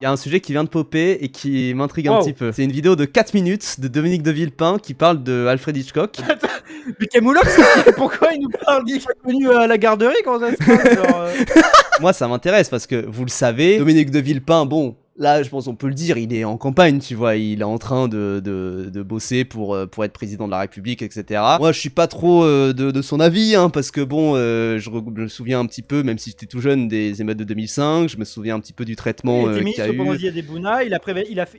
Il y a un sujet qui vient de popper et qui m'intrigue un Wow. petit peu. C'est une vidéo de 4 minutes de Dominique de Villepin qui parle de Alfred Hitchcock. Mais Camoulox, pourquoi il nous parle d'il est venu à la garderie? Comment ça se passe genre, Moi, ça m'intéresse parce que, vous le savez, Dominique de Villepin, bon, là, je pense on peut le dire, il est en campagne, tu vois, il est en train de bosser pour être président de la République, etc. Moi, je suis pas trop de son avis, hein, parce que bon, je me souviens un petit peu, même si j'étais tout jeune, des émeutes de 2005, je me souviens un petit peu du traitement il était qu'il y a ministre pendant eu. Ziad Bouna,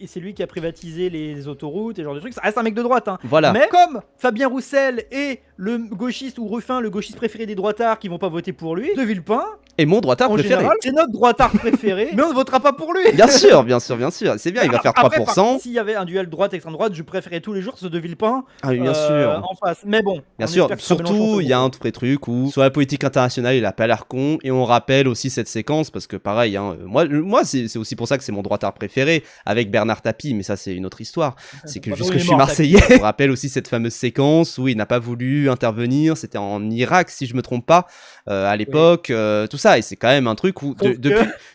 c'est lui qui a privatisé les autoroutes et ce genre de trucs. Ça reste un mec de droite, hein. Voilà. Mais comme Fabien Roussel est le gauchiste ou Ruffin, le gauchiste préféré des droitards qui vont pas voter pour lui, De Villepin, Et mon droitard en préféré. général, c'est notre droitard préféré, mais on ne votera pas pour lui. Bien sûr, bien sûr, bien sûr. C'est bien, il va faire Après, 3%. s'il y avait un duel droite-extrême droite, je préférais tous les jours ce De Villepin Ah oui, bien sûr. en face. Mais bon, Bien on sûr, espère que ce sera Mélenchon surtout, au il y a second un vrai truc où, sur la politique internationale, il a pas l'air con, et on rappelle aussi cette séquence, parce que pareil, hein, moi c'est aussi pour ça que c'est mon droitard préféré, avec Bernard Tapie, mais ça c'est une autre histoire, c'est que Bah, juste oui, que il je est suis mort, marseillais. On rappelle aussi cette fameuse séquence où il n'a pas voulu intervenir, c'était en Irak, si je me trompe pas, à l'époque, tout ça, et c'est quand même un truc où,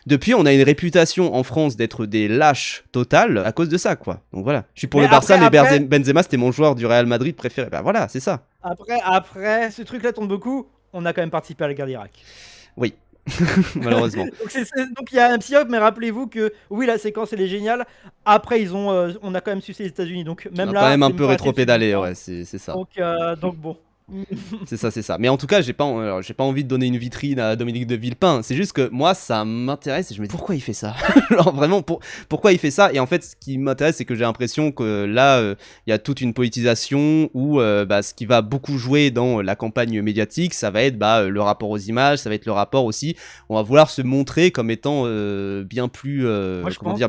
depuis, on a une réputation en France d'être des lâches totales à cause de ça, quoi. Donc voilà, je suis pour Mais le Barça, mais après- Benzema c'était mon joueur du Real Madrid préféré, bah voilà, c'est ça. Après, ce truc-là tombe beaucoup. On a quand même participé à la guerre d'Irak. Oui, malheureusement. Donc il y a un psyop, mais rappelez-vous que oui, la séquence elle est géniale. Après, on a quand même sucé les États-Unis, donc même On a là, quand même un c'est peu pas assez rétro-pédalé, suffisant. ouais, c'est ça. Donc bon. C'est ça, c'est ça. Mais en tout cas, j'ai pas envie de donner une vitrine à Dominique de Villepin. C'est juste que moi, ça m'intéresse et je me dis pourquoi il fait ça. Genre vraiment, pourquoi il fait ça. Et en fait, ce qui m'intéresse, c'est que j'ai l'impression que là, il y a toute une politisation où ce qui va beaucoup jouer dans la campagne médiatique, ça va être le rapport aux images, ça va être le rapport aussi. On va vouloir se montrer comme étant bien plus,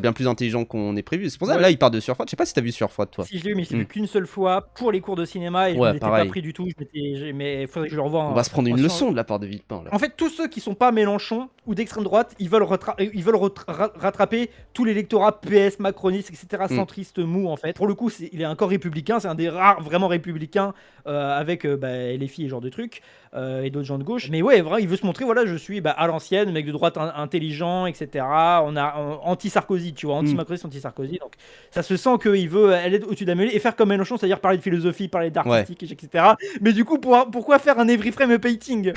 bien plus intelligent qu'on est prévu. C'est pour ça que là, il part de Surfroid. Je sais pas si t'as vu Surfroid, toi. Si je l'ai vu, mais je l'ai vu qu'une seule fois pour les cours de cinéma et je Ouais, m'en étais pas pareil. pris du tout. Mais il faudrait que je le revoie. On va se prendre une leçon de la part de Villepin, là. En fait, tous ceux qui sont pas Mélenchon ou d'extrême droite, ils veulent rattraper tout l'électorat PS, macroniste, etc., centriste, mou, en fait. Pour le coup, il est encore républicain, c'est un des rares vraiment républicains avec les filles et ce genre de trucs, et d'autres gens de gauche. Mais ouais, vraiment, il veut se montrer, voilà, je suis à l'ancienne, mec de droite intelligent, etc. On a anti-Sarkozy, tu vois, anti-macroniste, anti-Sarkozy. Donc ça se sent qu'il veut aller au-dessus d'Amélie et faire comme Mélenchon, c'est-à-dire parler de philosophie, parler d'artistique, etc. Mais du coup, pourquoi faire un every frame painting?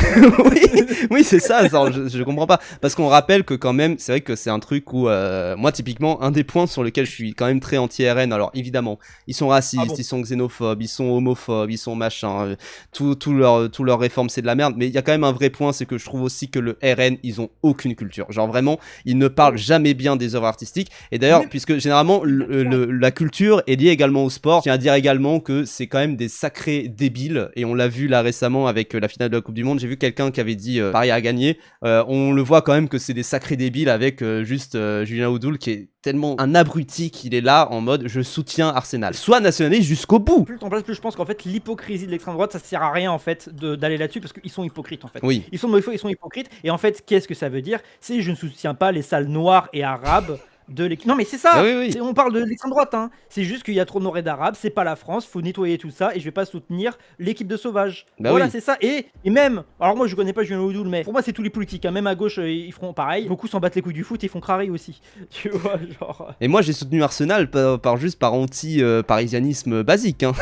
Oui, c'est ça, je comprends pas. Parce qu'on rappelle que quand même, c'est vrai que c'est un truc où, moi typiquement, un des points sur lequel je suis quand même très anti-RN, alors évidemment, ils sont racistes, ils sont xénophobes, ils sont homophobes, ils sont machin, tout leur réforme c'est de la merde, mais il y a quand même un vrai point, c'est que je trouve aussi que le RN, ils ont aucune culture. Genre vraiment, ils ne parlent jamais bien des œuvres artistiques. Et d'ailleurs, puisque généralement, la culture est liée également au sport, je tiens à dire également que c'est quand même des sacrés débiles, et on l'a vu là récemment avec la finale de la Coupe du Monde, j'ai vu quelqu'un qui avait dit Paris a gagné, on le voit quand même que c'est des sacrés débiles avec juste Julien Audoul qui est tellement un abruti qu'il est là en mode je soutiens Arsenal. Soit nationaliste jusqu'au bout. Plus le temps passe, plus je pense qu'en fait l'hypocrisie de l'extrême droite ça sert à rien en fait d'aller là-dessus parce qu'ils sont hypocrites en fait. Oui. Ils sont hypocrites et en fait qu'est-ce que ça veut dire? C'est je ne soutiens pas les salles noires et arabes de l'équipe. Non mais c'est ça. Oui. On parle de l'extrême droite hein. C'est juste qu'il y a trop de noirs et d'arabes, c'est pas la France, faut nettoyer tout ça et je vais pas soutenir l'équipe de sauvages. Voilà c'est ça et même alors moi je connais pas Julien Audoul mais pour moi c'est tous les politiques hein. Même à gauche ils feront pareil. Beaucoup s'en battent les couilles du foot et font crari aussi. Tu vois genre. Et moi j'ai soutenu Arsenal par anti parisianisme basique hein.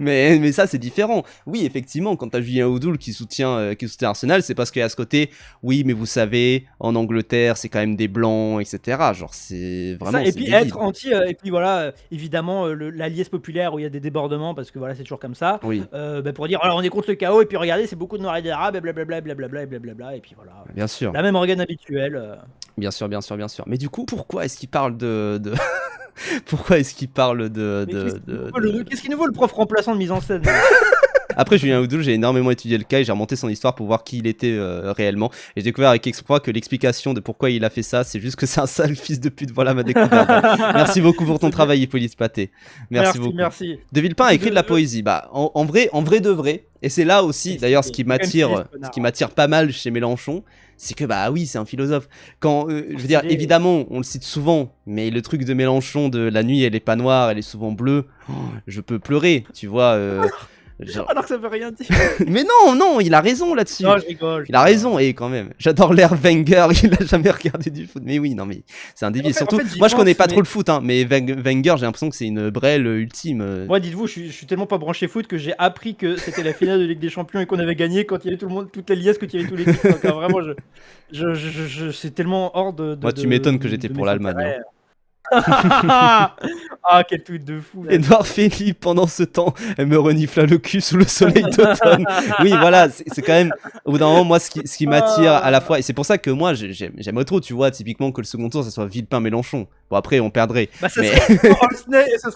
mais ça c'est différent. Oui effectivement quand t'as Julien Audoul qui soutient Arsenal c'est parce qu'il y a ce côté oui mais vous savez en Angleterre c'est quand même des blancs etc. Genre c'est vraiment ça, et puis débile. être anti et puis voilà évidemment la liesse populaire où il y a des débordements parce que voilà c'est toujours comme ça pour dire alors on est contre le chaos et puis regardez c'est beaucoup de noirs et d'arabes et blablabla et puis voilà bien sûr la même organe habituelle bien sûr mais du coup pourquoi est-ce qu'il parle de pourquoi est-ce qu'il parle de qu'est-ce qui nous vaut le prof remplaçant de mise en scène? Après Julien Audoul, j'ai énormément étudié le cas et j'ai remonté son histoire pour voir qui il était réellement. Et j'ai découvert avec exploit que l'explication de pourquoi il a fait ça, c'est juste que c'est un sale fils de pute. Voilà ma découverte. Merci beaucoup pour ton travail, Hippolyte Pathé. Merci beaucoup. Merci. De Villepin a écrit de la poésie. Bah, en vrai de vrai. Et c'est là aussi, d'ailleurs, ce qui m'attire pas mal chez Mélenchon, c'est que bah oui, c'est un philosophe. Quand, je veux dire, évidemment, on le cite souvent, mais le truc de Mélenchon de la nuit, elle est pas noire, elle est souvent bleue. Je peux pleurer, tu vois. Genre... Alors que ça veut rien dire. Mais non, non, il a raison là-dessus. Non, je rigole. Il a raison, et quand même. J'adore l'air Wenger, il a jamais regardé du foot. Mais oui, non, mais c'est un débile. Surtout, moi je connais pas trop le foot, hein, mais Wenger, j'ai l'impression que c'est une brêle ultime. Moi, dites-vous, je suis tellement pas branché foot que j'ai appris que c'était la finale de Ligue des Champions et qu'on avait gagné quand il y avait tout le monde, toute la liesse, quand il y avait tous les titres. Donc, vraiment, c'est tellement hors de. Moi, tu m'étonnes que j'étais pour l'Allemagne. Ah, quel tweet de fou. Edouard Philippe, pendant ce temps, elle me renifla le cul sous le soleil d'automne. Oui, voilà, c'est quand même, au bout d'un moment, moi, ce qui m'attire à la fois, et c'est pour ça que moi, j'aimerais trop, tu vois, typiquement, que le second tour, ça soit Villepin-Mélenchon. Bon, après, on perdrait. Bah, ça, mais... serait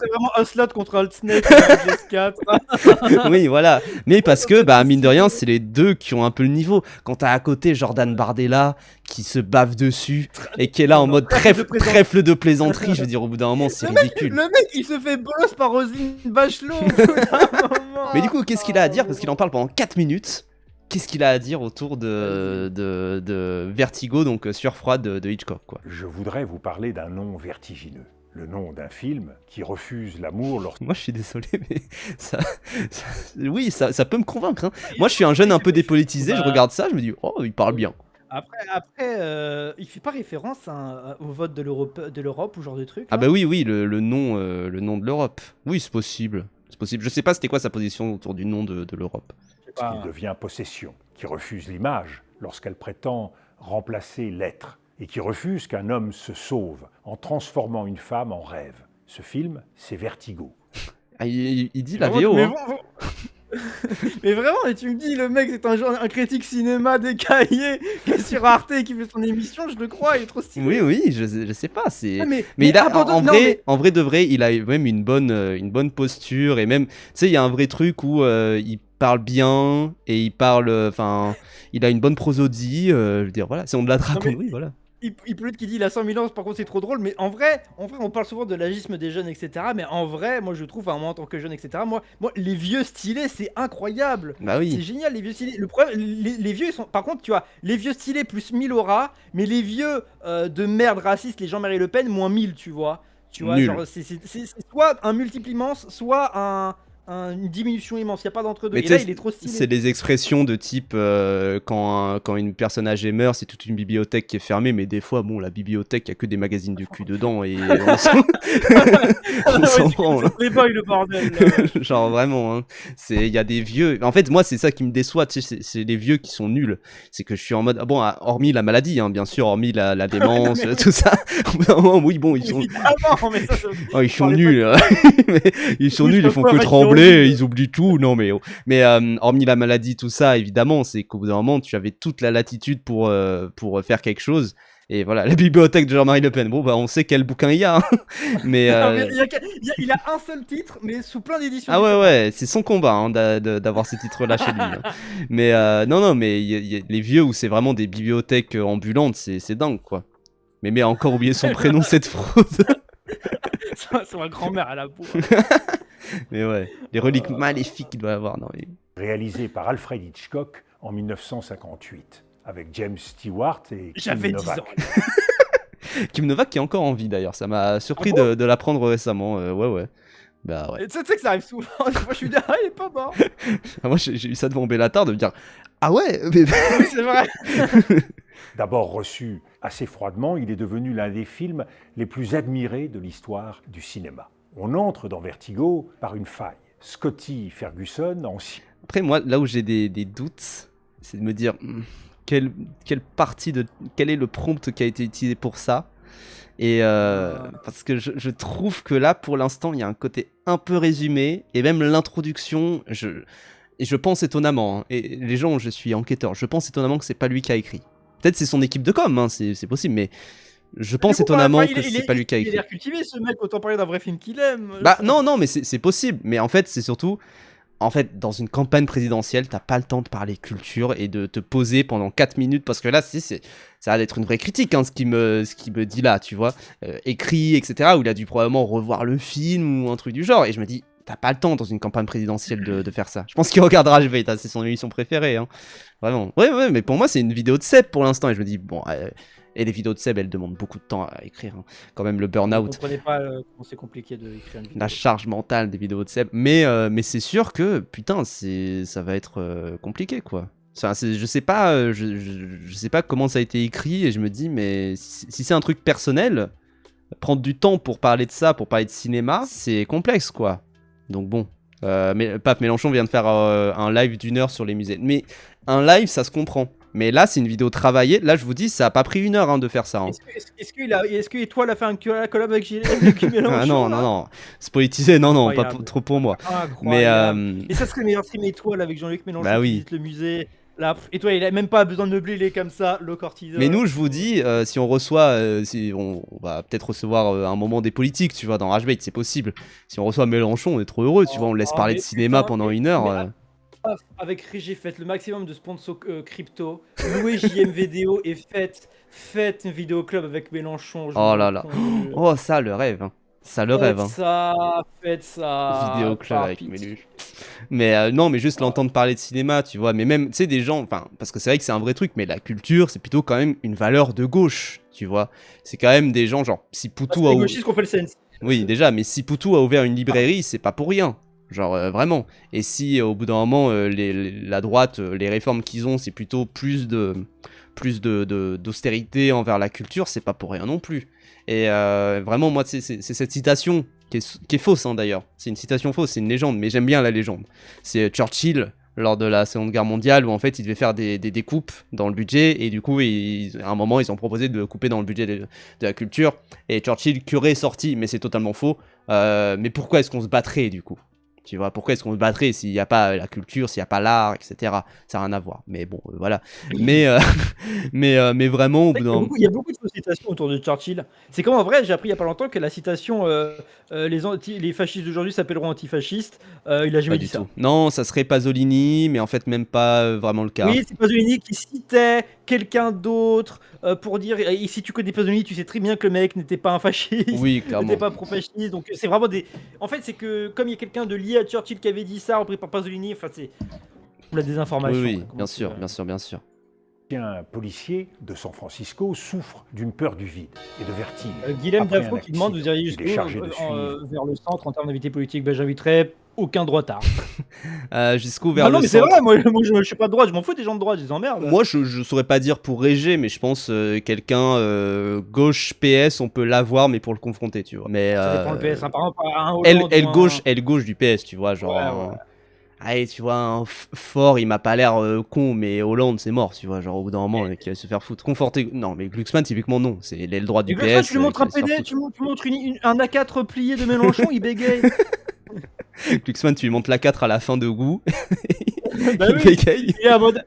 vraiment un slot contre Holtzney PS4. Oui, voilà. Mais parce que, bah, mine de rien, c'est les deux qui ont un peu le niveau. Quand t'as à côté Jordan Bardella, qui se bave dessus, et qui est là en mode trèfle de plaisanterie, je veux dire, au bout d'un moment, c'est ridicule. Le mec, il se fait bolos par Roselyne Bachelot au bout d'un moment. Mais du coup, qu'est-ce qu'il a à dire? Parce qu'il en parle pendant 4 minutes. Qu'est-ce qu'il a à dire autour de Vertigo, donc Sueur-froide de Hitchcock, quoi. Je voudrais vous parler d'un nom vertigineux. Le nom d'un film qui refuse l'amour lorsque... Moi, je suis désolé, mais oui, ça peut me convaincre. Hein. Moi, je suis un jeune un peu dépolitisé, je regarde ça, je me dis, oh, il parle bien. Après, il fait pas référence au vote de l'Europe ou genre de truc. Ah bah oui, le nom de l'Europe. Oui, c'est possible. C'est possible. Je sais pas c'était quoi sa position autour du nom de l'Europe. Qui devient possession, qui refuse l'image lorsqu'elle prétend remplacer l'être, et qui refuse qu'un homme se sauve en transformant une femme en rêve. Ce film, c'est Vertigo. Ah, il dit la VO, hein. Mais vraiment, et tu me dis, le mec c'est un critique cinéma décaillé qui est sur Arte et qui fait son émission, je le crois, il est trop stylé. Oui, je sais pas, c'est... mais il a, en vrai de vrai, il a même une bonne posture, et même, tu sais, il y a un vrai truc où il parle bien, et il parle, enfin, il a une bonne prosodie, je veux dire, voilà, si on de la dragonne, oui, voilà. Il peut être qui dit il a 100 000 ans, par contre c'est trop drôle, mais en vrai, on parle souvent de l'agisme des jeunes, etc. Mais en vrai, moi je trouve, moi en tant que jeune, etc., moi les vieux stylés, c'est incroyable. Bah oui. C'est génial, les vieux stylés. Le problème, les vieux, ils sont. Par contre, tu vois, les vieux stylés plus 1000 aura, mais les vieux de merde racistes, les Jean-Marie Le Pen, moins 1000, tu vois. Tu vois, genre, c'est soit un multiple immense, soit une diminution immense, il n'y a pas d'entre-deux. Et là, il est trop stylé. C'est des expressions de type quand une personne âgée meurt, c'est toute une bibliothèque qui est fermée, mais des fois, bon, la bibliothèque, il n'y a que des magazines de cul dedans et on s'en prend. Les boys, le bordel. Genre vraiment, hein. Il y a des vieux. En fait, moi, c'est ça qui me déçoit, tu sais, c'est les vieux qui sont nuls. C'est que je suis en mode, bon, hormis la maladie, hein, bien sûr, hormis la démence, tout ça. Oui, bon, ils sont. Oh, ils sont nuls. Ils sont nuls, ils font que trembler. Ils oublient tout, non mais hormis la maladie, tout ça, évidemment, c'est qu'au bout d'un moment, tu avais toute la latitude pour faire quelque chose. Et voilà, la bibliothèque de Jean-Marie Le Pen. Bon, bah, on sait quel bouquin il y a. Hein. Mais, il a un seul titre, mais sous plein d'éditions. Ah ouais, c'est son combat hein, d'avoir ces titres-là chez lui. Hein. Mais non, mais y a les vieux où c'est vraiment des bibliothèques ambulantes, c'est dingue, quoi. Mais encore oublié son prénom, cette fraude. C'est ma grand-mère à la boue. Mais ouais, les reliques maléfiques qu'il doit avoir. Non, mais... Réalisé par Alfred Hitchcock en 1958, avec James Stewart et Kim Novak. 10 ans. Kim Novak qui est encore en vie d'ailleurs, ça m'a surpris de l'apprendre récemment. Ouais. Bah ouais. Tu sais que ça arrive souvent, moi je suis dit, ah il est pas mort. Moi j'ai eu ça devant Bellatar de me dire, ah ouais mais... Oui c'est vrai. D'abord reçu assez froidement, il est devenu l'un des films les plus admirés de l'histoire du cinéma. On entre dans Vertigo par une faille. Scotty Ferguson, ancien... Après moi, là où j'ai des doutes, c'est de me dire quel est le prompt qui a été utilisé pour ça. Et parce que je trouve que là, pour l'instant, il y a un côté un peu résumé. Et même l'introduction, je pense étonnamment, hein, et les gens, je suis enquêteur, je pense étonnamment que c'est pas lui qui a écrit. Peut-être c'est son équipe de com, hein, c'est possible, mais... Je pense étonnamment que c'est pas lui qui a écrit. Il a l'air cultivé ce mec, autant parler d'un vrai film qu'il aime. Bah non, mais c'est possible. Mais en fait, c'est surtout... En fait, dans une campagne présidentielle, t'as pas le temps de parler culture et de te poser pendant 4 minutes. Parce que là, ça va être une vraie critique, hein, ce qui me dit là, tu vois. Écrit, etc. Où il a dû probablement revoir le film ou un truc du genre. Et je me dis, t'as pas le temps dans une campagne présidentielle de faire ça. Je pense qu'il regardera HV, c'est son émission préférée. Hein. Vraiment. Ouais, mais pour moi, c'est une vidéo de Seb pour l'instant. Et je me dis, bon... Et les vidéos de Seb, elles demandent beaucoup de temps à écrire. Hein. Quand même, le Vous burn-out, comprenez pas comment c'est compliqué d'écrire une vidéo. la charge mentale des vidéos de Seb. Mais c'est sûr que, putain, ça va être compliqué, quoi. Enfin, je sais pas, je sais pas comment ça a été écrit et je me dis, mais si c'est un truc personnel, prendre du temps pour parler de ça, pour parler de cinéma, c'est complexe, quoi. Donc bon, mais Pape Mélenchon vient de faire un live d'1 heure sur les musées. Mais un live, ça se comprend. Mais là, c'est une vidéo travaillée. Là, je vous dis, ça a pas pris 1 heure hein, de faire ça. Hein. Est-ce que Étoile a fait un collab avec Mélenchon Ah non, là non, non. C'est politisé, non, non, pas Incroyable. trop pour moi. Mais Incroyable. Et ça serait le meilleur stream Étoile avec Jean-Luc Mélenchon bah qui oui. visite le musée. Là, Étoile, il a même pas besoin de meubler, il est comme ça, le cortisol. Mais nous, je vous dis, si on reçoit, si on va peut-être recevoir un moment des politiques, tu vois, dans Rage Bait, c'est possible. Si on reçoit Mélenchon, on est trop heureux, tu vois, on le laisse parler de mais cinéma putain, pendant mais- 1 heure. Avec Régis, faites le maximum de sponsors crypto, louez JM Vidéo et faites une vidéo club avec Mélenchon. Je Oh vous là en là. conjure. Oh, ça, le rêve. Hein. Ça, le rêve. Hein. Faites ça. Vidéo club par avec pitié. Mélu. Mais non, mais juste l'entendre parler de cinéma, tu vois. Mais même, tu sais, des gens, enfin, parce que c'est vrai que c'est un vrai truc, mais la culture, c'est plutôt quand même une valeur de gauche, tu vois. C'est quand même des gens, genre, si Parce Poutou que a. les gauchistes qu'on fait le sens. Oui, déjà, mais si Poutou a ouvert une librairie, c'est pas pour rien. Genre, vraiment. Et si, au bout d'un moment, la droite, les réformes qu'ils ont, c'est plutôt d'austérité envers la culture, c'est pas pour rien non plus. Et vraiment, moi, c'est cette citation qui est fausse, hein, d'ailleurs. C'est une citation fausse, c'est une légende, mais j'aime bien la légende. C'est Churchill, lors de la Seconde Guerre mondiale, où en fait, il devait faire des découpes dans le budget, et du coup, à un moment, ils ont proposé de couper dans le budget de la culture, et Churchill qui aurait sorti, mais c'est totalement faux. Mais pourquoi est-ce qu'on se battrait, du coup? Tu vois, pourquoi est-ce qu'on se battrait s'il n'y a pas la culture, s'il n'y a pas l'art, etc. Ça n'a rien à voir. Mais bon, voilà. Mais vraiment, au bout d'un... Il y a beaucoup de citations autour de Churchill. C'est comme en vrai, j'ai appris il y a pas longtemps que la citation les fascistes d'aujourd'hui s'appelleront antifascistes. Il a jamais Pas dit du ça. tout. Non, ça serait Pasolini, mais en fait, même pas vraiment le cas. Oui, c'est Pasolini qui citait quelqu'un d'autre pour dire. Et si tu connais Pasolini, tu sais très bien que le mec n'était pas un fasciste, Oui, clairement. n'était pas pro-fasciste. Donc c'est vraiment des. En fait, c'est que comme il y a quelqu'un de lié à Churchill qui avait dit ça, repris par Pasolini, enfin c'est la désinformation. Oui, quoi. Comment bien c'est, sûr, bien sûr, bien sûr. Un policier de San Francisco souffre d'une peur du vide et de vertige. Guilhem Après Dafro un qui demande, vous accident, iriez il jusqu'où est chargé de suivre. vers le centre en termes d'activité politique. Ben j'inviterais aucun droitard. Jusqu'où vers Ah non le mais c'est centre. vrai, moi je suis pas de droite, je m'en fous des gens de droite, je les emmerde. Moi, je saurais pas dire pour Régé, mais je pense quelqu'un gauche PS, on peut l'avoir, mais pour le confronter, tu vois. Mais Ça dépend le PS, hein. Par exemple, un elle, Hollande elle ou un- gauche, elle gauche du PS, tu vois, genre. Ouais, ouais. Allez, tu vois, un fort, il m'a pas l'air con, mais Hollande, c'est mort, tu vois, genre au bout d'un moment, qui va se faire foutre. Conforter. Non, mais Glucksmann, typiquement, non, c'est l'aile droite Et du Glucksmann, PS. tu lui montres un qui va se faire PD, tu montres un A4 plié de Mélenchon, il bégaye. foutre. Glucksmann, tu lui montres la 4 à la fin de goût. Bah il oui. bégaye. Il est en mode.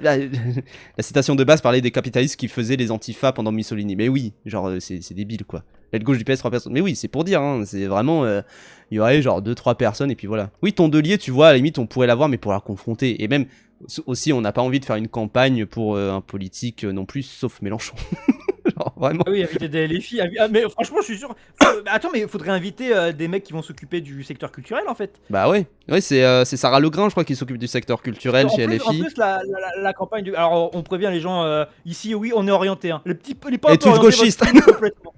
La citation de base parlait des capitalistes qui faisaient les antifas pendant Mussolini. Mais oui, genre, c'est débile, quoi. L'aile gauche du PS, 3 personnes. Mais oui, c'est pour dire, hein, c'est vraiment... Il y aurait genre 2-3 personnes, et puis voilà. Oui, Tondelier, tu vois, à la limite, on pourrait l'avoir, mais pour la confronter. Et même, aussi, on n'a pas envie de faire une campagne pour un politique non plus, sauf Mélenchon. Genre, vraiment. Ah oui, inviter des LFI. Mais franchement, je suis sûr. Attends, mais il faudrait inviter des mecs qui vont s'occuper du secteur culturel en fait. Bah ouais, ouais c'est Sarah Legrain, je crois, qui s'occupe du secteur culturel En chez plus, LFI. En plus, la campagne du. Alors, on prévient les gens ici, oui, on est orienté. Hein. Il est pas Et un peu tous orienté, gauchistes. votre stream, complètement.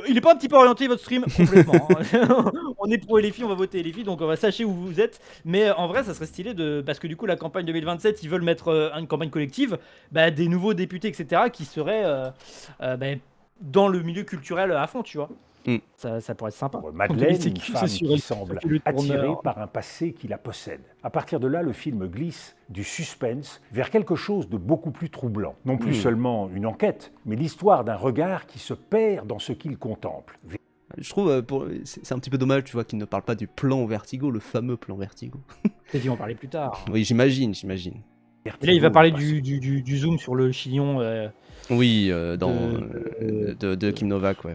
Il est pas un petit peu orienté votre stream complètement. Hein. On est pro LFI, on va voter LFI, donc on va sachez où vous êtes. Mais en vrai, ça serait stylé parce que du coup, la campagne 2027, ils veulent mettre une campagne collective, des nouveaux députés, etc., qui seraient dans le milieu culturel à fond, tu vois. Mm. Ça pourrait être sympa. Madeleine, C'est une qui, femme sur qui le semble tourneur. attirée par un passé qui la possède. À partir de là, le film glisse du suspense vers quelque chose de beaucoup plus troublant. Non plus seulement une enquête, mais l'histoire d'un regard qui se perd dans ce qu'il contemple. Je trouve, c'est un petit peu dommage, tu vois, qu'il ne parle pas du plan Vertigo, le fameux plan Vertigo. Peut-être qu'ils vont parler plus tard. Oui, j'imagine. Et là, il va parler du zoom sur le chignon Oui, de Kim Novak, ouais.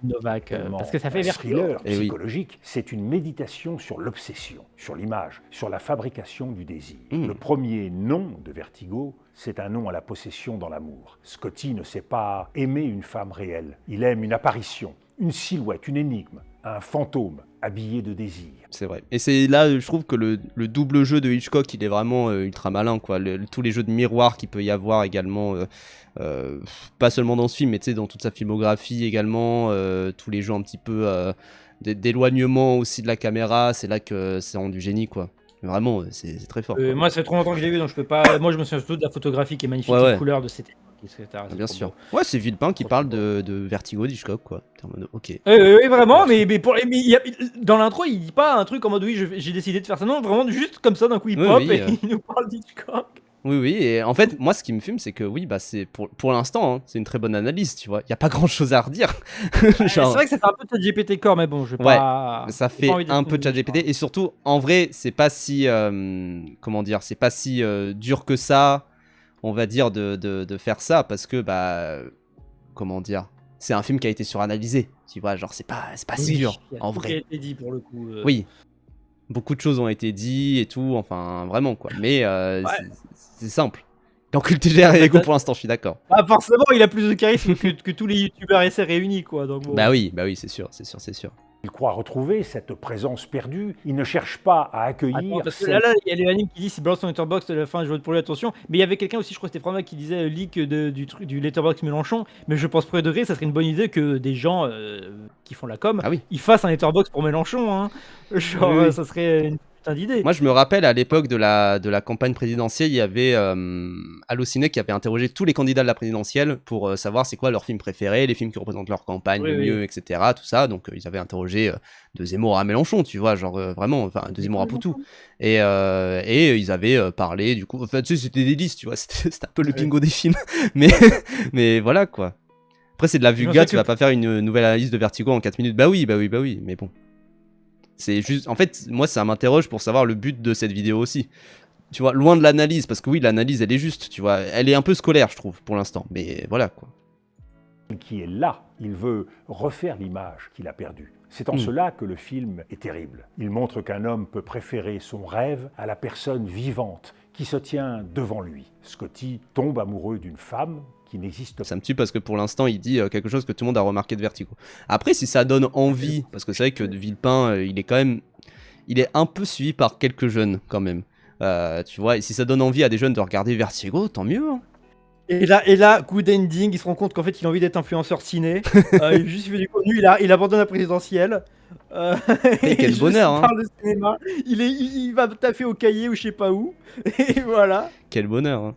Novak, parce que ça fait un vertige. thriller Eh oui. psychologique, c'est une méditation sur l'obsession, sur l'image, sur la fabrication du désir. Mm. Le premier nom de Vertigo, c'est un nom à la possession dans l'amour. Scotty ne sait pas aimer une femme réelle. Il aime une apparition, une silhouette, une énigme, un fantôme habillé de désir. C'est vrai. Et c'est là, je trouve que le double jeu de Hitchcock, il est vraiment ultra malin, quoi. Tous les jeux de miroir qu'il peut y avoir également, pas seulement dans ce film, mais tu sais, dans toute sa filmographie également, tous les jeux un petit peu d'éloignement aussi de la caméra, c'est là que c'est rendu génie, quoi. Vraiment, c'est très fort. Moi, ça fait trop longtemps que je l'ai vu, donc je peux pas. Moi, je me souviens surtout de la photographie qui est magnifique, les couleurs de cette époque, etc. Bien sûr. Ouais, c'est Villepin qui parle de Vertigo d'Hitchcock, quoi. Ok. Oui, vraiment, mais dans l'intro, il dit pas un truc en mode oui, j'ai décidé de faire ça. Non, vraiment, juste comme ça, d'un coup, il pop et il nous parle d'Hitchcock. Oui, et en fait, moi, ce qui me fume, c'est que oui, bah, c'est pour l'instant, hein, c'est une très bonne analyse, tu vois. Il y a pas grand-chose à redire. C'est vrai que ça fait un peu de ChatGPT Core, mais bon, je vais pas. Ça fait un peu de ChatGPT, et surtout, en vrai, c'est pas si, comment dire, c'est pas si dur que ça, on va dire, de faire ça, parce que, bah, comment dire, c'est un film qui a été suranalysé, tu vois, genre, c'est pas si dur, en vrai. Qui a été dit pour le coup. Oui. Beaucoup de choses ont été dites et tout, enfin vraiment quoi. Mais c'est simple. Donc le TGR et Ego pour l'instant, je suis d'accord. Bah forcément, il a plus de charisme que tous les youtubeurs essais réunis quoi. Donc bon. Bah oui, c'est sûr. Il croit retrouver cette présence perdue. Il ne cherche pas à accueillir. Attends, parce que là, il y a l'anime qui dit si balance ton letterbox à la fin, je vote pour lui, attention. Mais il y avait quelqu'un aussi, je crois que c'était Franck qui disait leak du letterbox Mélenchon. Mais je pense pour degré, ça serait une bonne idée que des gens qui font la com, ils fassent un letterbox pour Mélenchon. Hein. Genre, ça serait une putain d'idée. Moi, je me rappelle à l'époque de la campagne présidentielle, il y avait Allociné qui avait interrogé tous les candidats de la présidentielle pour savoir c'est quoi leurs films préférés, les films qui représentent leur campagne le mieux, etc. Tout ça. Donc, ils avaient interrogé de Zemmour à Mélenchon, tu vois, genre vraiment, enfin, de Zemmour à Poutou. Et ils avaient parlé, du coup, enfin, tu sais, c'était des listes, tu vois, c'était un peu le bingo des films. mais voilà, quoi. Après, c'est de la vulga, tu vas pas faire une nouvelle analyse de Vertigo en 4 minutes. Bah oui, mais bon. C'est juste, en fait, moi ça m'interroge pour savoir le but de cette vidéo aussi. Tu vois, loin de l'analyse, parce que oui, l'analyse elle est juste, tu vois, elle est un peu scolaire, je trouve, pour l'instant. Mais voilà quoi. Qui est là, il veut refaire l'image qu'il a perdue. C'est en cela que le film est terrible. Il montre qu'un homme peut préférer son rêve à la personne vivante qui se tient devant lui. Scotty tombe amoureux d'une femme qui n'existe pas. Ça me tue parce que pour l'instant, il dit quelque chose que tout le monde a remarqué de Vertigo. Après, si ça donne envie, parce que c'est vrai que Villepin, il est quand même... Il est un peu suivi par quelques jeunes, quand même. Tu vois, et si ça donne envie à des jeunes de regarder Vertigo, tant mieux. Hein. Et là, good ending, il se rend compte qu'en fait, il a envie d'être influenceur ciné. Il juste fait du contenu, il abandonne la présidentielle. Quel bonheur, hein. Parle de cinéma. Il va taffer au cahier ou je sais pas où. Et voilà. Quel bonheur, hein.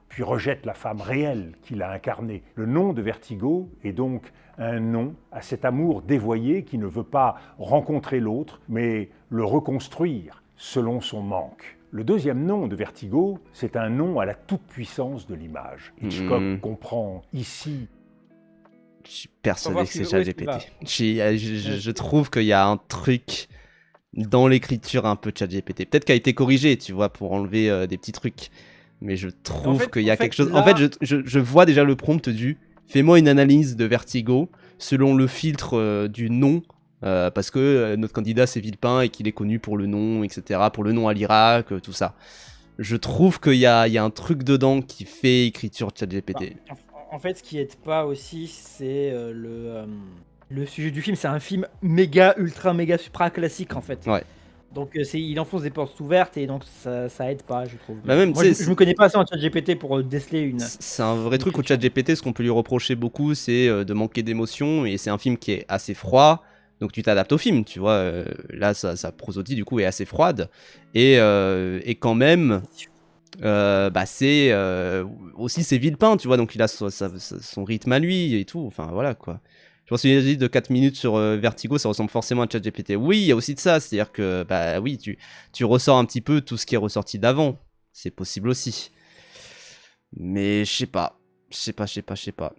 Puis rejette la femme réelle qu'il a incarnée. Le nom de Vertigo est donc un nom à cet amour dévoyé qui ne veut pas rencontrer l'autre, mais le reconstruire selon son manque. Le deuxième nom de Vertigo, c'est un nom à la toute-puissance de l'image. Hitchcock comprend ici... Je suis persuadé que c'est ChatGPT. Je trouve qu'il y a un truc dans l'écriture un peu ChatGPT. Peut-être qu'il a été corrigé, tu vois, pour enlever des petits trucs. Mais je trouve qu'il y a quelque chose... Là... En fait, je vois déjà le prompt du « Fais-moi une analyse de Vertigo selon le filtre du nom, parce que notre candidat c'est Villepin et qu'il est connu pour le nom, etc. Pour le nom à l'Irak, tout ça. » Je trouve qu'il y a un truc dedans qui fait écriture ChatGPT. En fait, ce qui aide pas aussi, c'est le sujet du film. C'est un film méga, ultra, méga, supra classique en fait. Ouais. Donc il enfonce des portes ouvertes et donc ça aide pas, je trouve. Bah même, moi, je me connais pas assez en ChatGPT pour déceler une... C'est un vrai truc au ChatGPT, ce qu'on peut lui reprocher beaucoup, c'est de manquer d'émotion, et c'est un film qui est assez froid, donc tu t'adaptes au film, tu vois. Là, sa prosodie, du coup, est assez froide, et quand même... bah c'est aussi c'est Villepin, tu vois, donc il a son rythme à lui et tout, enfin voilà quoi. Je pense qu'une analyse de 4 minutes sur Vertigo, ça ressemble forcément à ChatGPT. Oui, il y a aussi de ça, c'est-à-dire que, bah oui, tu ressors un petit peu tout ce qui est ressorti d'avant. C'est possible aussi. Mais je sais pas.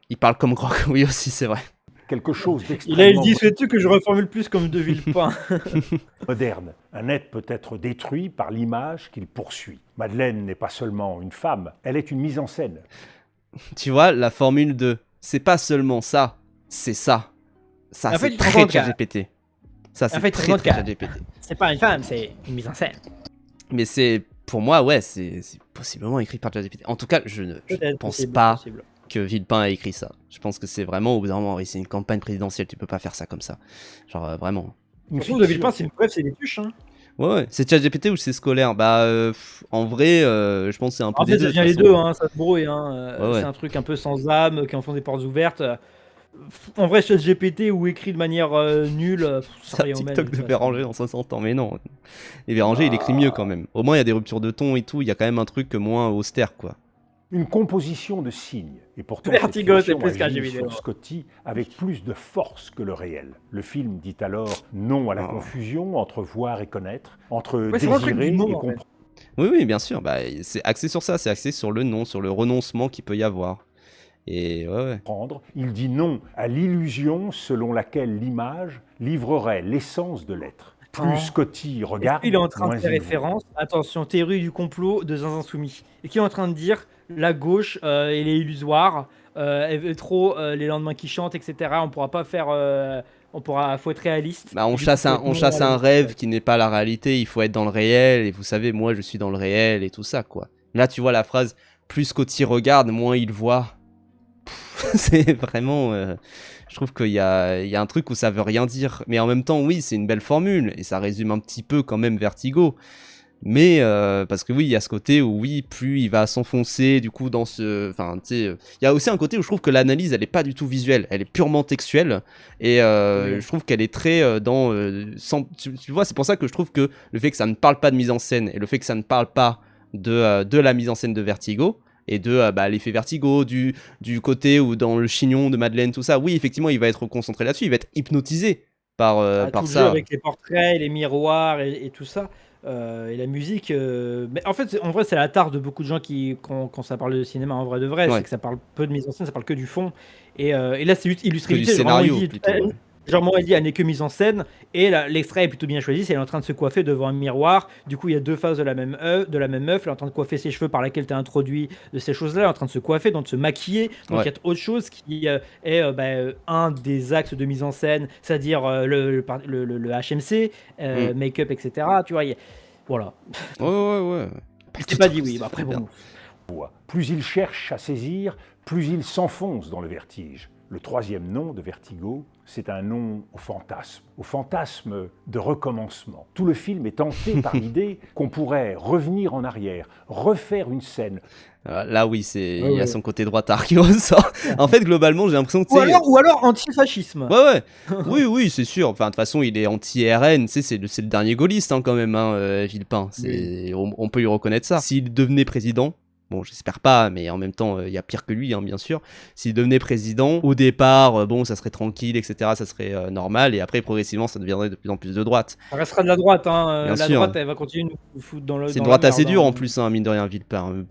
Il parle comme Grok, oui aussi, c'est vrai. Quelque chose d'extrêmement... Il dit, souhaites-tu que je reformule plus comme de Villepin? Moderne. Un être peut être détruit par l'image qu'il poursuit. Madeleine n'est pas seulement une femme, elle est une mise en scène. Tu vois, la formule de « c'est pas seulement ça ». C'est ça. Ça, c'est très ChatGPT. Ça, c'est très ChatGPT. C'est pas une femme, c'est une mise en scène. Mais c'est, pour moi, ouais, c'est possiblement écrit par ChatGPT. En tout cas, je ne pense pas que Villepin a écrit ça. Je pense que c'est vraiment, au bout d'un moment, oui, c'est une campagne présidentielle, tu peux pas faire ça comme ça. Genre, vraiment. De toute façon, de Villepin, c'est une preuve, c'est des tuches. Hein. Ouais, c'est ChatGPT ou c'est scolaire? Bah, en vrai, je pense que c'est un peu En des fait, deux. ça de vient toute les façon. deux, hein, ça se brouille. Hein. Ouais. C'est un truc un peu sans âme, qui enfonce des portes ouvertes. En vrai, ChatGPT ou écrit de manière nulle, ça C'est un revient au même. TikTok de de toute façon. Béranger dans 60 ans, mais non. Et Béranger, il écrit mieux quand même. Au moins, il y a des ruptures de ton et tout, il y a quand même un truc moins austère, quoi. Une composition de signes. Et pourtant, Vertigo, cette c'est fiction plus qu'un jeu agit vidéo. sur Scotty avec plus de force que le réel. Le film dit alors non à la confusion entre voir et connaître, entre Ouais, c'est vraiment le truc désirer du nom, et en fait. comprendre. Oui, bien sûr. Bah, c'est axé sur ça, c'est axé sur le non, sur le renoncement qu'il peut y avoir. Et ouais. Il dit non à l'illusion selon laquelle l'image livrerait l'essence de l'être. Plus Scotty regarde, Il est en train moins de faire il voit. référence, attention, théorie du complot de Zinzin Soumis. Et qui est en train de dire la gauche, elle est illusoire, elle veut trop les lendemains qui chantent, etc. On pourra pas faire. Faut être réaliste. Bah, on Et du coup, chasse faut un, être on chasse un non-réaliste. rêve qui n'est pas la réalité, il faut être dans le réel, et vous savez, moi je suis dans le réel, et tout ça, quoi. Là, tu vois la phrase, plus Scotty regarde, moins il voit. C'est vraiment... je trouve qu'il y a un truc où ça veut rien dire. Mais en même temps, oui, c'est une belle formule, et ça résume un petit peu quand même Vertigo. Mais parce que oui, il y a ce côté où oui, plus il va s'enfoncer du coup dans ce... Enfin, tu sais, il y a aussi un côté où je trouve que l'analyse, elle est pas du tout visuelle, elle est purement textuelle. Et je trouve qu'elle est très dans... tu vois, c'est pour ça que je trouve que le fait que ça ne parle pas de mise en scène, et le fait que ça ne parle pas de la mise en scène de Vertigo, et de l'effet Vertigo, du côté où dans le chignon de Madeleine, tout ça, oui, effectivement, il va être concentré là-dessus, il va être hypnotisé par Tout le jeu ça. avec les portraits, les miroirs et tout ça. Et la musique. Mais en fait, en vrai, c'est la tare de beaucoup de gens quand ça parle de cinéma en vrai de vrai, Ouais. c'est que ça parle peu de mise en scène, ça parle que du fond. Et là, c'est juste illustré. Que du scénario, plutôt. Ouais. Genre, moi, elle dit, elle n'est que mise en scène, et l'extrait est plutôt bien choisi. C'est elle est en train de se coiffer devant un miroir. Du coup, il y a deux phases de la même meuf. Elle est en train de coiffer ses cheveux par laquelle tu as introduit de ces choses-là. Elle est en train de se coiffer, donc de se maquiller. Donc, il y a autre chose qui est un des axes de mise en scène, c'est-à-dire le HMC, make-up, etc. Tu vois, voilà. Ouais. Je t'ai pas dit oui. Après, bon. Plus il cherche à saisir, plus il s'enfonce dans le vertige. Le troisième nom de Vertigo, c'est un nom au fantasme de recommencement. Tout le film est tenté par l'idée qu'on pourrait revenir en arrière, refaire une scène. Là, oui, il y a son côté droitard qui ressort. En fait, globalement, j'ai l'impression que ou alors antifascisme. Ouais. Oui, c'est sûr. Enfin, de toute façon, il est anti-RN. Tu sais, c'est le dernier gaulliste, quand même, Villepin. On peut lui reconnaître ça. S'il devenait président, bon, j'espère pas, mais en même temps, il y a pire que lui, bien sûr. S'il devenait président, au départ, bon, ça serait tranquille, etc., ça serait normal, et après, progressivement, ça deviendrait de plus en plus de droite. Ça restera de la droite, hein. Bien La sûr. droite, elle va continuer de nous foutre dans le. C'est une droite assez dure, en plus, mine de rien, Villepin.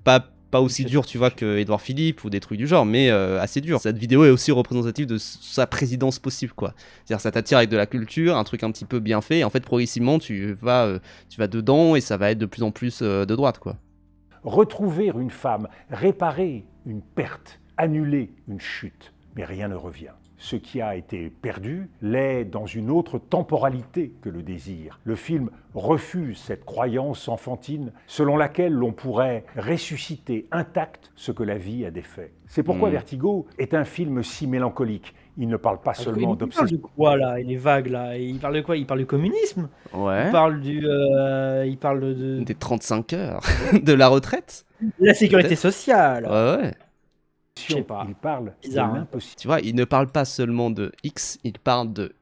Pas aussi dur, tu vois, que Édouard Philippe ou des trucs du genre, mais assez dur. Cette vidéo est aussi représentative de sa présidence possible, quoi. C'est-à-dire, ça t'attire avec de la culture, un truc un petit peu bien fait, et en fait, progressivement, tu vas dedans, et ça va être de plus en plus de droite, quoi. Retrouver une femme, réparer une perte, annuler une chute, mais rien ne revient. Ce qui a été perdu l'est dans une autre temporalité que le désir. Le film refuse cette croyance enfantine selon laquelle l'on pourrait ressusciter intact ce que la vie a défait. C'est pourquoi Vertigo est un film si mélancolique. Il ne parle pas seulement d'obsession. Il parle de quoi, là? Il est vague, là. Il parle de quoi? Il parle du communisme? Ouais. Il parle des 35 heures de la retraite? La sécurité sociale. Ouais. Je sais pas. Il parle bizarre, de l'impossibilité. Tu vois, il ne parle pas seulement de X, il parle de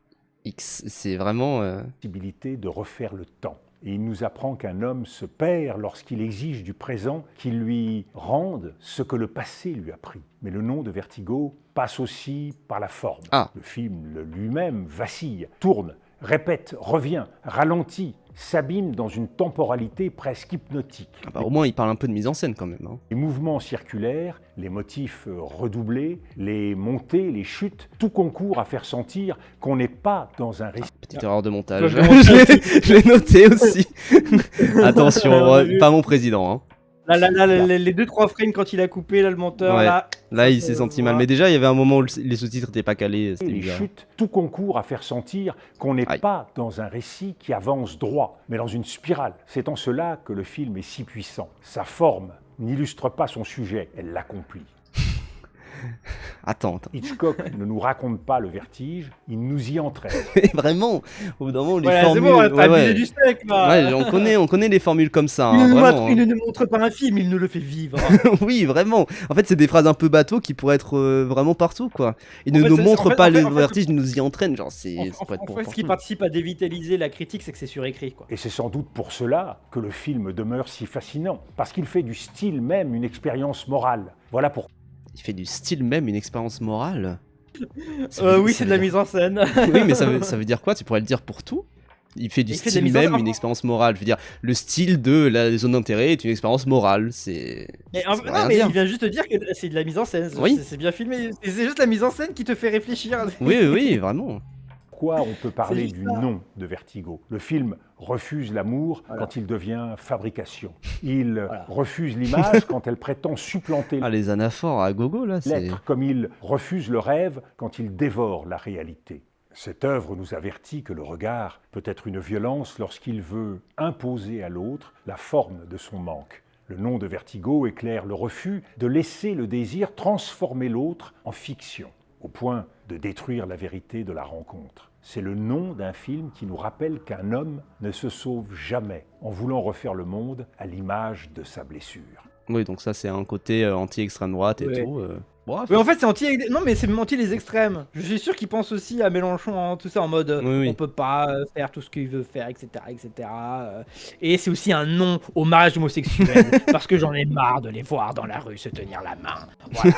X. C'est vraiment... possibilité de refaire le temps. Et il nous apprend qu'un homme se perd lorsqu'il exige du présent qu'il lui rende ce que le passé lui a pris. Mais le nom de Vertigo passe aussi par la forme. Le film lui-même vacille, tourne, répète, revient, ralentit, s'abîme dans une temporalité presque hypnotique. Au moins, il parle un peu de mise en scène quand même. Les mouvements circulaires, les motifs redoublés, les montées, les chutes, tout concourt à faire sentir qu'on n'est pas dans un récit. Petite erreur de montage. Je l'ai noté aussi. Attention, pas mon président. Les 2-3 frames quand il a coupé là, le monteur, là il s'est senti mal. Mais déjà, il y avait un moment où les sous-titres n'étaient pas calés. Les chutes, tout concourt à faire sentir qu'on n'est pas dans un récit qui avance droit, mais dans une spirale. C'est en cela que le film est si puissant. Sa forme n'illustre pas son sujet, elle l'accomplit. Attends. Hitchcock ne nous raconte pas le vertige, il nous y entraîne. Vraiment, au bout d'un moment, les Voilà, c'est formules. bon, t'as abusé du steak là. Ouais, on connaît les formules comme ça. Il, Hein, ne vraiment, il ne nous montre pas un film, il nous le fait vivre. Oui, vraiment. En fait, c'est des phrases un peu bateau qui pourraient être vraiment partout, quoi. Il En ne fait, nous c'est- montre en fait- pas en fait- le en fait- vertige, il nous y entraîne. Genre, ça En pourrait être pour fait, ce qui partout. participe à dévitaliser la critique, c'est que c'est surécrit, quoi. Et c'est sans doute pour cela que le film demeure si fascinant, parce qu'il fait du style même une expérience morale. Voilà pourquoi. Il fait du style même une expérience morale. Oui, c'est de la mise en scène. Oui, mais ça veut dire quoi? Tu pourrais le dire pour tout? Il fait du Il fait de la style mise en même scène. une expérience morale. Je veux dire, le style de la zone d'intérêt est une expérience morale. C'est. Mais, ça veut non, rien mais dire. il vient juste te dire que c'est de la mise en scène. Oui. C'est bien filmé. Et c'est juste la mise en scène qui te fait réfléchir. Oui, vraiment. Pourquoi on peut parler juste du ça. nom de Vertigo? Le film refuse l'amour quand il devient fabrication. Il refuse l'image quand elle prétend supplanter Ah, les anaphores à gogo, là, c'est. l'être, comme il refuse le rêve quand il dévore la réalité. Cette œuvre nous avertit que le regard peut être une violence lorsqu'il veut imposer à l'autre la forme de son manque. Le nom de Vertigo éclaire le refus de laisser le désir transformer l'autre en fiction, au point de détruire la vérité de la rencontre. C'est le nom d'un film qui nous rappelle qu'un homme ne se sauve jamais en voulant refaire le monde à l'image de sa blessure. Oui, donc ça, c'est un côté anti-extrême droite et Ouais. tout. Bref. Mais en fait, c'est anti. Non, mais c'est même anti les extrêmes. Je suis sûr qu'il pense aussi à Mélenchon, hein, tout ça en mode Oui. on peut pas faire tout ce qu'il veut faire, etc. etc. Et c'est aussi un non au mariage homosexuel parce que j'en ai marre de les voir dans la rue se tenir la main. Voilà.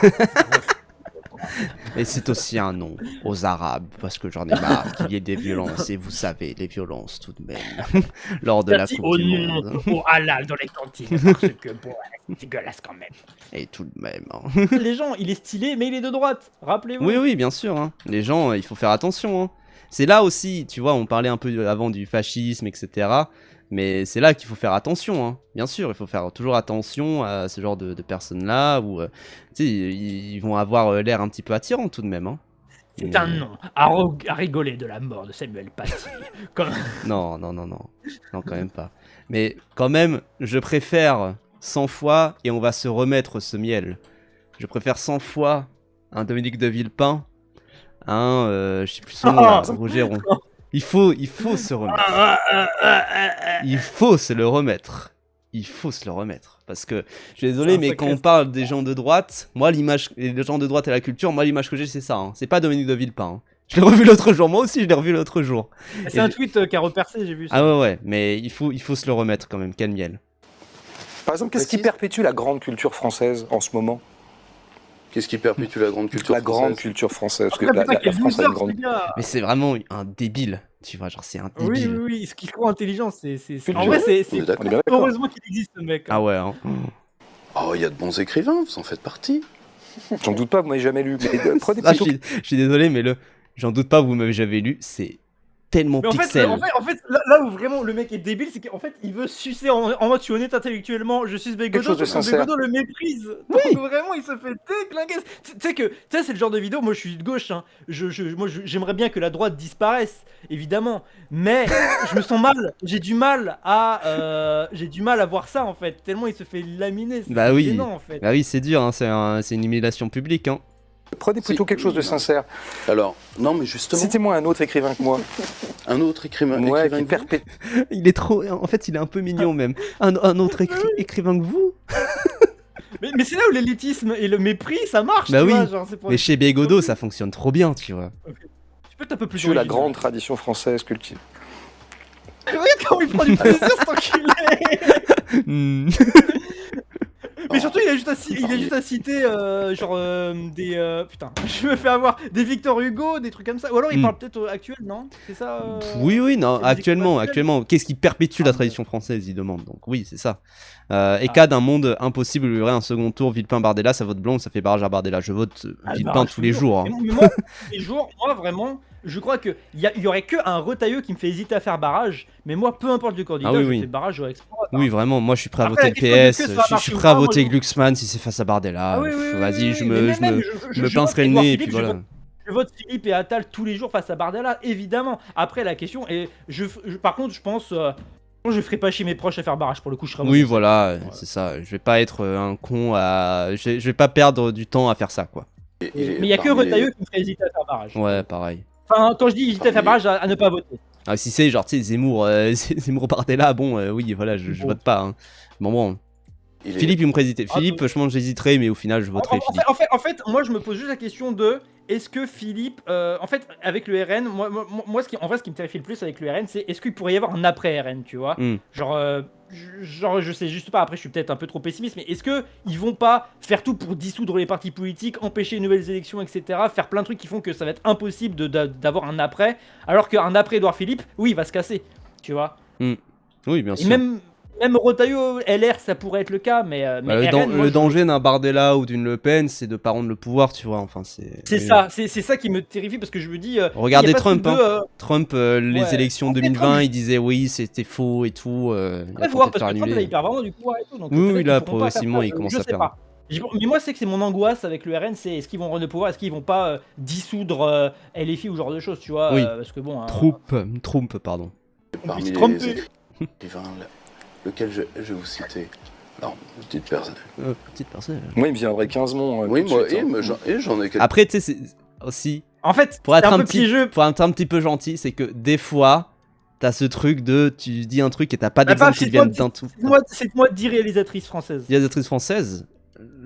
Et c'est aussi un nom aux Arabes, parce que j'en ai marre qu'il y ait des violences, et vous savez, les violences tout de même, lors de la Merci Coupe au du non, Monde. au halal dans les cantines parce que bon, c'est dégueulasse quand même. Et tout de même. Hein. Les gens, il est stylé, mais il est de droite. Rappelez-vous. Oui, bien sûr. Hein. Les gens, il faut faire attention. Hein. C'est là aussi, tu vois, on parlait un peu avant du fascisme, etc. Mais c'est là qu'il faut faire attention, hein. Bien sûr, il faut faire toujours attention à ce genre de personnes-là, où tu sais, ils vont avoir l'air un petit peu attirants tout de même. Hein. C'est un non à rigoler de la mort de Samuel Paty. Comme... Non, quand même pas. Mais quand même, je préfère 100 fois, et on va se remettre ce miel. Je préfère 100 fois un Dominique de Villepin, je sais plus son nom, là, Rougeron. Il faut se remettre. Il faut se le remettre. Il faut se le remettre. Parce que, je suis désolé, mais quand on parle des gens de droite, moi, l'image, les gens de droite et la culture, moi, l'image que j'ai, c'est ça. Hein. C'est pas Dominique de Villepin. Hein. Je l'ai revu l'autre jour. Moi aussi, je l'ai revu l'autre jour. C'est un tweet qui a repercé, j'ai vu ça. Ah ouais, mais il faut se le remettre quand même. Quel miel. Par exemple, qu'est-ce qui perpétue la grande culture française en ce moment? Qu'est-ce qui perpétue la grande culture La française? grande culture française. Parce que Putain, la quel France a une loser, grande. ce gars. Mais c'est vraiment un débile. Tu vois, genre, c'est un débile. Oui, ce qu'il croit intelligent, c'est. Culture. En vrai, On est c'est. d'accord. On est bien d'accord. Heureusement qu'il existe, ce mec. Ah ouais, hein. Oh, il y a de bons écrivains, vous en faites partie. J'en doute pas, vous m'avez jamais lu. Mais prenez Ah, je plutôt. suis désolé, mais j'en doute pas, vous m'avez jamais lu. C'est tellement Mais en pixel. fait, là où vraiment le mec est débile, c'est qu'en fait, il veut sucer en mode je suis honnête intellectuellement, je suis Quelque Bégodeau, chose de sauf que sincère. Bégodeau le méprise. Donc vraiment, il se fait déglinguer. Tu sais que, c'est le genre de vidéo, moi je suis de gauche, hein. J'aimerais bien que la droite disparaisse, évidemment, mais je me sens mal. J'ai du mal à voir ça en fait, tellement il se fait laminer. C'est Bah oui. gênant en fait. Bah oui, c'est dur, hein. C'est une humiliation publique. Hein. Prenez plutôt quelque chose de sincère. Alors, non, mais justement, Citez-moi un autre écrivain que moi. un autre écrivain, Ouais, écrivain qui que vous perpétue. Il est trop. En fait, il est un peu mignon même. Un autre écrivain que vous. Mais c'est là où l'élitisme et le mépris, ça marche. Bah tu oui. vois, genre, c'est pour- Mais chez Bégodeau, ça fonctionne trop bien, tu vois. Tu peux être un peu plus Sur la original. grande tradition française cultive. Regarde comment il prend du plaisir, cet enculé. Hmm. Mais surtout, il a juste à citer, des... putain, je me fais avoir des Victor Hugo, des trucs comme ça. Ou alors il Hmm. parle peut-être actuel, non? C'est ça Oui, non, c'est des actuellement. écrivains Qu'est-ce qui perpétue la Ah, tradition française, il demande. Donc oui, c'est ça. Et cas d'un monde impossible, il y aurait un second tour, Villepin-Bardella, ça vote blanc, ça fait barrage à Bardella. Je vote Villepin tous les jours. Hein. Mais moi, tous les jours, moi vraiment, je crois qu'il y aurait que un retailleux qui me fait hésiter à faire barrage. Mais moi, peu importe le candidat, Ah oui, je oui. fais barrage au export. Oui, vraiment, moi je suis prêt à Après, voter le la question PS, de que ça va je marcher suis ou prêt à pas, voter moi, Glucksmann si c'est face à Bardella. Ah oui, oui, oui, Vas-y, je oui, me, mais je même, me, je me vote pincerai le Édouard nez et Philippe, puis voilà. Je vote Philippe et Attal tous les jours face à Bardella, évidemment. Après, la question est... par contre, je pense... je ferai pas chier mes proches à faire barrage, pour le coup, je serai... Oui, voilà, c'est ça. Je vais pas être un con à. Je vais pas perdre du temps à faire ça, quoi. Mais il n'y a que Retailleau qui me ferait hésiter à faire barrage. Ouais, pareil. Enfin, quand je dis hésiter à faire barrage, à ne pas voter. Ah, si c'est genre, tu sais, Zemmour, Zemmour Bardella, bon, oui, voilà, je vote pas. Hein. Bon. Philippe, il me ferait hésiter. Philippe, je pense que j'hésiterais, mais au final, je voterai Philippe. En fait, moi, je me pose juste la question de est-ce que Philippe, en fait, avec le RN, moi ce qui me terrifie le plus avec le RN, c'est est-ce qu'il pourrait y avoir un après RN, tu vois? Genre, je sais juste pas. Après, je suis peut-être un peu trop pessimiste, mais est-ce que ils vont pas faire tout pour dissoudre les partis politiques, empêcher de nouvelles élections, etc., faire plein de trucs qui font que ça va être impossible d'avoir un après, alors qu'un après Édouard Philippe, oui, il va se casser, tu vois? Oui, bien sûr. Et même Retailleau, LR, ça pourrait être le cas, mais le danger d'un Bardella ou d'une Le Pen, c'est de pas rendre le pouvoir, tu vois. Enfin, c'est ça qui me terrifie parce que je me dis. Regardez Trump, Trump, les élections 2020, il disait oui, c'était faux et tout. Bref, voir parce que Trump, là, il perd vraiment du pouvoir et tout. Donc oui, là, progressivement, il commence à perdre. Mais moi, c'est que c'est mon angoisse avec le RN, c'est est-ce qu'ils vont rendre le pouvoir, est-ce qu'ils vont pas dissoudre LFI ou ce genre de choses, tu vois. Oui. Parce que bon. Trump, pardon. Parmi les écrivains, lequel je vais vous citer. Alors, petite personne. Petite personne. Moi, il me viendrait 15 noms. Oui, moi, j'en ai quelques. Après, tu sais, c'est aussi. En fait, pour être un petit peu gentil, c'est que des fois, t'as ce truc de. Tu dis un truc et t'as pas d'exemple qui viennent d'un tout. C'est moi 10 réalisatrices françaises. Réalisatrices françaises.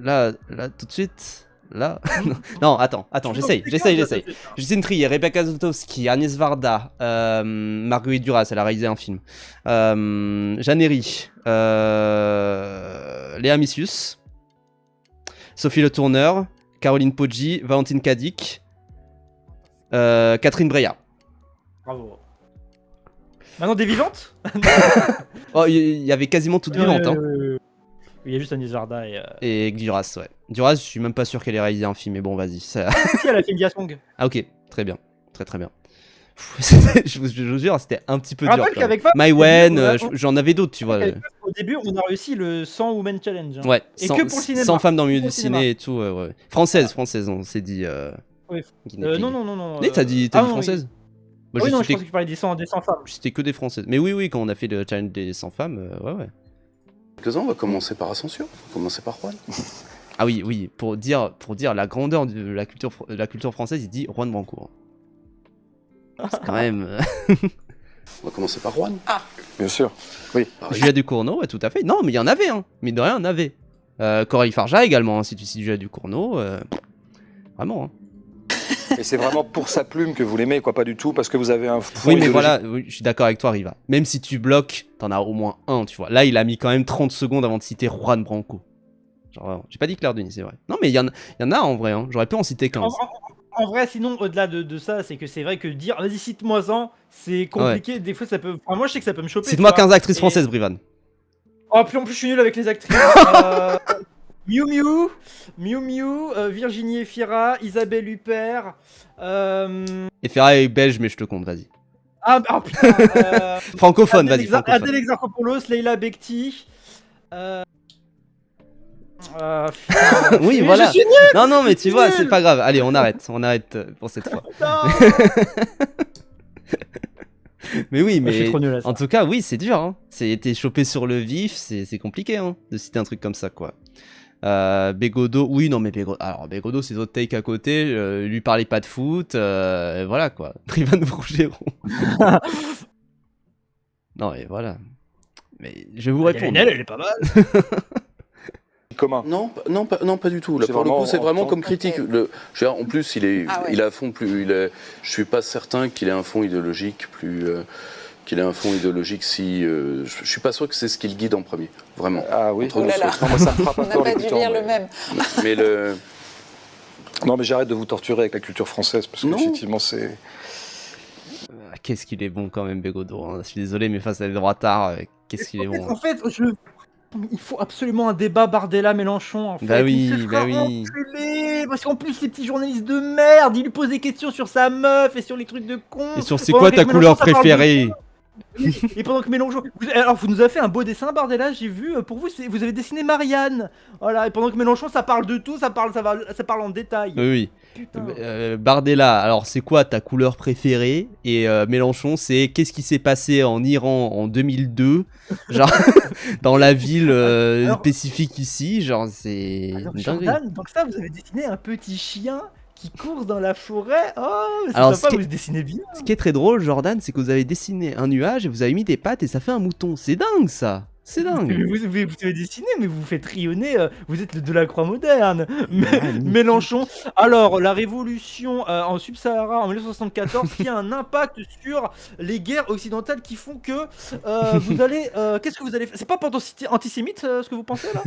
Là, tout de suite. Là. Non, attends, j'essaye. Justine Trier, Rebecca Zlotowski, Agnès Varda, Marguerite Duras, elle a réalisé un film. Jeanne Herry, Léa Missius, Sophie Le Tourneur, Caroline Poggi, Valentine Cadic, Catherine Breillat. Bravo. Maintenant des vivantes. Oh, il y avait quasiment toutes vivantes. Hein. Il y a juste Agnès Varda et Duras, ouais. Duras, je suis même pas sûr qu'elle ait réalisé un film, mais bon, vas-y. Ça... Si, elle a fait India Song. Ah, ok, très bien. Très bien. Je vous jure, c'était un petit peu dur. Maïwen, j'en avais d'autres, tu vois. Au début, on a réussi le 100 Women Challenge. Hein. Ouais, et que pour le cinéma. 100 femmes dans le milieu du ciné et tout. Ouais. Française, on s'est dit. Oui. Non. T'as dit française? Moi, non, je pensais que tu parlais des 100 femmes. C'était que des françaises. Mais oui, quand on a fait le challenge des 100 femmes, ouais. On va commencer par Ascension, on va commencer par Juan. Ah oui, pour dire la grandeur de la culture française, il dit Juan Branco. C'est quand même... On va commencer par Juan. Ah, bien sûr, oui. Julia Ducournau, ouais, tout à fait. Non, mais il y en avait, hein. Mine de rien, il y en avait. Coralie Farja également, hein, si tu cites Julia Ducournau. Vraiment, hein. Et c'est vraiment pour sa plume que vous l'aimez, quoi, pas du tout, parce que vous avez un fond Oui, mais voilà, je suis d'accord avec toi, Riva. Même si tu bloques, t'en as au moins un, tu vois. Là, il a mis quand même 30 secondes avant de citer Juan Branco. Genre, j'ai pas dit Claire Denis, c'est vrai. Non, mais il y en a en vrai, hein. J'aurais pu en citer 15. En vrai, sinon, au-delà de ça, c'est que c'est vrai que dire vas-y, cite-moi-en, c'est compliqué. Ouais. Des fois, ça peut. Enfin, moi, je sais que ça peut me choper. Cite-moi 15 actrices françaises, Brivan. Oh, puis en plus, je suis nul avec les actrices. Miu Miu, Virginie Efira, Isabelle Huppert. Efira est belge, mais je te compte, vas-y. Ah, putain. Francophone, vas-y. Adèle Exarchopoulos, Leila Bekti. Oui, voilà. Non, mais tu vois, c'est pas grave. Allez, on arrête pour cette fois. Mais oui, mais en tout cas, oui, c'est dur. Hein. T'es chopé sur le vif, c'est compliqué hein, de citer un truc comme ça, quoi. Bégodeau, oui, non, mais Bégodeau, c'est d'autres takes à côté. Lui parlait pas de foot, voilà quoi. Privan Rougeron. Non, et voilà. Mais je vais vous répondre. Elle est pas mal. Commun. Non, pas du tout. Là, pour le coup, c'est vraiment comme critique. Okay. En plus, il a un fond plus. Je suis pas certain qu'il ait un fond idéologique plus. Qu'il ait un fond idéologique si. Je suis pas sûr que c'est ce qui le guide en premier. Vraiment. Ah oui. Oh là là. Non, ça me fera pas On n'a pas dû lire le même. Mais Non, mais j'arrête de vous torturer avec la culture française parce que effectivement, c'est. Qu'est-ce qu'il est bon quand même, Bégodeau. Hein. Je suis désolé, mais face à des droitards, qu'est-ce qu'il est bon. En fait, il faut absolument un débat Bardella-Mélenchon en fait. Bah oui, il se fera enculer, parce qu'en plus les petits journalistes de merde, ils lui posent des questions sur sa meuf et sur les trucs de con. Et sur c'est quoi ta couleur préférée. Et pendant que Mélenchon... Alors, vous nous avez fait un beau dessin, Bardella, j'ai vu. Pour vous, vous avez dessiné Marianne. Voilà, et pendant que Mélenchon, ça parle de tout, ça parle en détail. Oui. Putain. Bardella, alors c'est quoi ta couleur préférée? Et Mélenchon, c'est qu'est-ce qui s'est passé en Iran en 2002, genre dans la ville spécifique ici, genre c'est Alors, une dinguerie. Jordan, donc ça, vous avez dessiné un petit chien qui court dans la forêt. Oh, c'est Alors, sympa, vous dessinez bien. Ce qui est très drôle, Jordan, c'est que vous avez dessiné un nuage et vous avez mis des pattes et ça fait un mouton. C'est dingue ça. C'est dingue. Vous avez dessiné, mais vous faites rayonner. Vous êtes de la croix moderne. Mélenchon. Alors, la révolution en Sub-Sahara en 1974 qui a un impact sur les guerres occidentales qui font que vous allez. Qu'est-ce que vous allez faire? C'est pas antisémite ce que vous pensez là?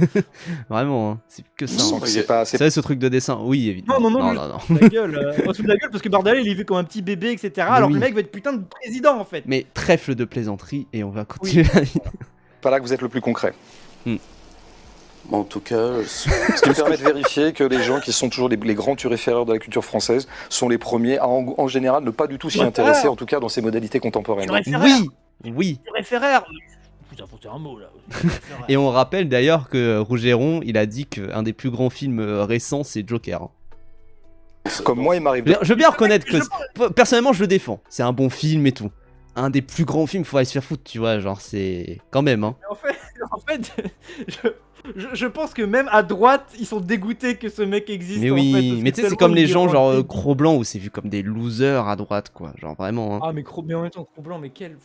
Vraiment, hein. C'est que ça. Non, hein. c'est pas. C'est vrai, ce truc de dessin. Oui, évidemment. Non. La gueule. On se fout de la gueule parce que Bardella il est vu comme un petit bébé, etc. Alors que le mec va être putain de président en fait. Mais trèfle de plaisanterie et on va continuer la vie. Pas là que vous êtes le plus concret. En tout cas, Ce qui me permet de vérifier que les gens qui sont toujours les grands turiféraires de la culture française sont les premiers à, en général, ne pas du tout s'y intéresser, en tout cas dans ses modalités contemporaines. Oui. Turiféraire. Vous inventez un mot là. Et on rappelle d'ailleurs que Rougeron, il a dit qu'un des plus grands films récents, c'est Joker. Comme moi, il m'arrive. Je veux bien reconnaître que personnellement, je le défends. C'est un bon film et tout. Un des plus grands films, faudrait se faire foutre, tu vois, genre c'est quand même, hein. En fait, je pense que même à droite, ils sont dégoûtés que ce mec existe. Mais en oui, fait, mais tu sais, c'est comme les gens genre Cro-Blanc où c'est vu comme des losers à droite, quoi, genre vraiment. Hein. Ah, mais en même temps, Cro-Blanc, mais quelle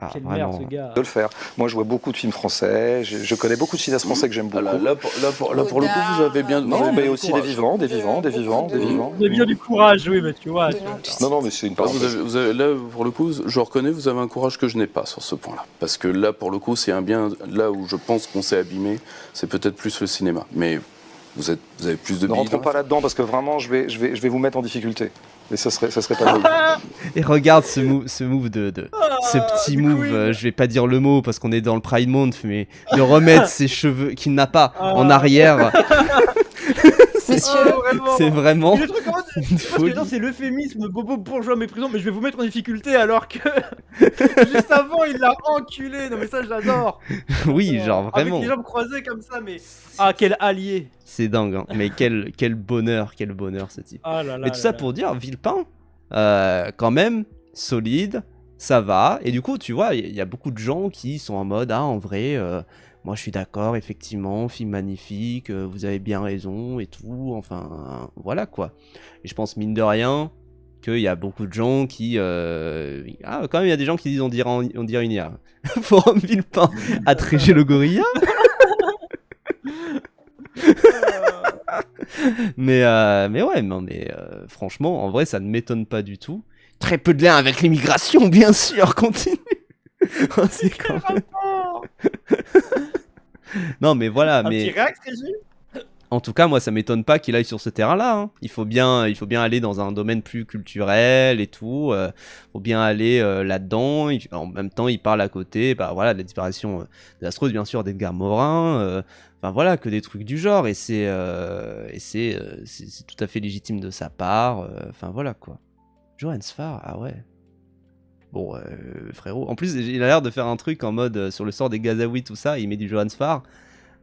merde vraiment, ce gars. De le faire. Moi, je vois beaucoup de films français. Je connais beaucoup de cinéastes français que j'aime beaucoup. là, pour le coup, vous avez bien. Non, mais aussi des vivants. Vous avez bien du courage, oui, mais tu vois. Non, mais c'est une parenthèse. Là, pour le coup, je reconnais, vous avez un courage que je n'ai pas sur ce point-là. Parce que là, pour le coup, c'est un bien. Là où je pense qu'on s'est abîmé, c'est peut-être plus le cinéma. Mais vous avez plus de billes. Ne rentrons pas là-dedans parce que vraiment, je vais vous mettre en difficulté. Et ça serait pas drôle. Et regarde ce move ce petit move, je vais pas dire le mot parce qu'on est dans le Pride Month, mais de remettre ses cheveux qu'il n'a pas en arrière. C'est vraiment une folie. C'est l'euphémisme bobo bourgeois méprisant, mais je vais vous mettre en difficulté alors que juste avant il l'a enculé. Non mais ça j'adore. Oui, genre vraiment. Avec les jambes croisées comme ça, mais ah quel allié. C'est dingue, hein. Mais quel bonheur ce type. Ah là là. Mais tout ça pour dire, Villepin, quand même solide, ça va. Et du coup, tu vois, il y a beaucoup de gens qui sont en mode en vrai. Moi, je suis d'accord, effectivement, film magnifique, vous avez bien raison et tout, enfin, voilà quoi. Et je pense, mine de rien, qu'il y a beaucoup de gens qui... quand même, il y a des gens qui disent on dirait une IA. Forum Villepin a trégé le gorilla. mais ouais, non, mais franchement, en vrai, ça ne m'étonne pas du tout. Très peu de lien avec l'immigration, bien sûr, continue. C'est quand même... Non mais voilà, en tout cas moi ça m'étonne pas qu'il aille sur ce terrain-là. Hein. Il faut bien aller dans un domaine plus culturel et tout. Faut bien aller là-dedans. En même temps il parle à côté, de la disparition désastreuse bien sûr d'Edgar Morin. Enfin voilà, que des trucs du genre et c'est tout à fait légitime de sa part. Enfin voilà quoi. Johan Sfar, ah ouais. Bon, frérot. En plus, il a l'air de faire un truc en mode sur le sort des Gazaouis, tout ça. Il met du Johan Sfar.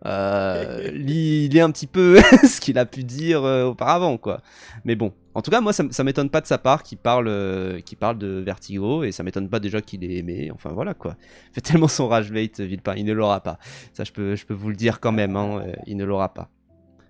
Il est un petit peu ce qu'il a pu dire auparavant, quoi. Mais bon, en tout cas, moi, ça m'étonne pas de sa part qu'il parle de Vertigo. Et ça m'étonne pas déjà qu'il ait aimé. Enfin, voilà, quoi. Il fait tellement son rage bait, Villepin. Il ne l'aura pas. Ça, je peux vous le dire quand même. Hein, il ne l'aura pas.